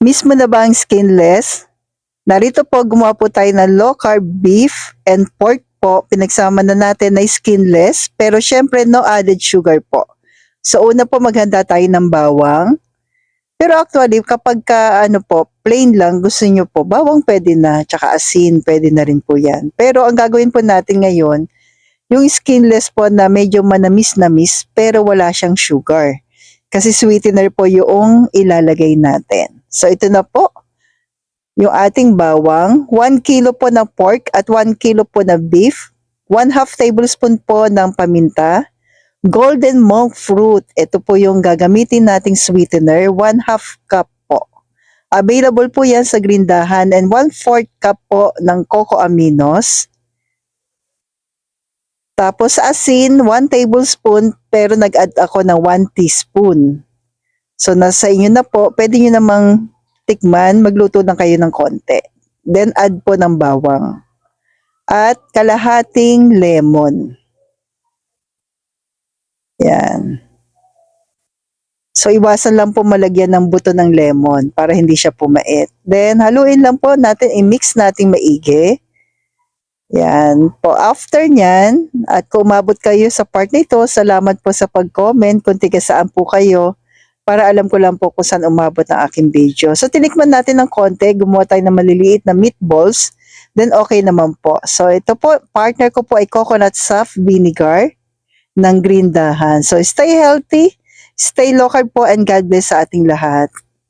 Mismo na ba ang skinless? Narito po, gumawa po tayo ng low carb beef and pork po. Pinagsama na natin na skinless, pero syempre no added sugar po. So una po maghanda tayo ng bawang. Pero actually, kapag plain lang, gusto nyo po, bawang pwede na, tsaka asin, pwede na rin po yan. Pero ang gagawin po natin ngayon, yung skinless po na medyo manamis-namis, pero wala siyang sugar. Kasi sweetener po yung ilalagay natin. So ito na po, yung ating bawang, 1 kilo po ng pork at 1 kilo po ng beef, 1/2 tablespoon po ng paminta, golden monk fruit, ito po yung gagamitin nating sweetener, 1/2 cup po. Available po yan sa Grindahan, and 1/4 cup po ng cocoa aminos. Tapos asin, 1 tablespoon, pero nag-add ako ng 1 teaspoon. So nasa inyo na po, pwede nyo namang tikman, magluto lang kayo ng konti. Then add po ng bawang. At kalahating lemon. Yan. So iwasan lang po malagyan ng buto ng lemon para hindi siya pumait. Then haluin lang po natin, i-mix natin maigi. Yan po. After nyan, at kung umabot kayo sa part na ito, salamat po sa pag-comment kung tiga saan po kayo, para alam ko lang po kung saan umabot ang aking video. So tinikman natin ng konti, gumawa tayo ng maliliit na meatballs, then okay naman po. So ito po, partner ko po ay coconut soft vinegar ng Grindahan. So stay healthy, stay low carb po, and God bless sa ating lahat.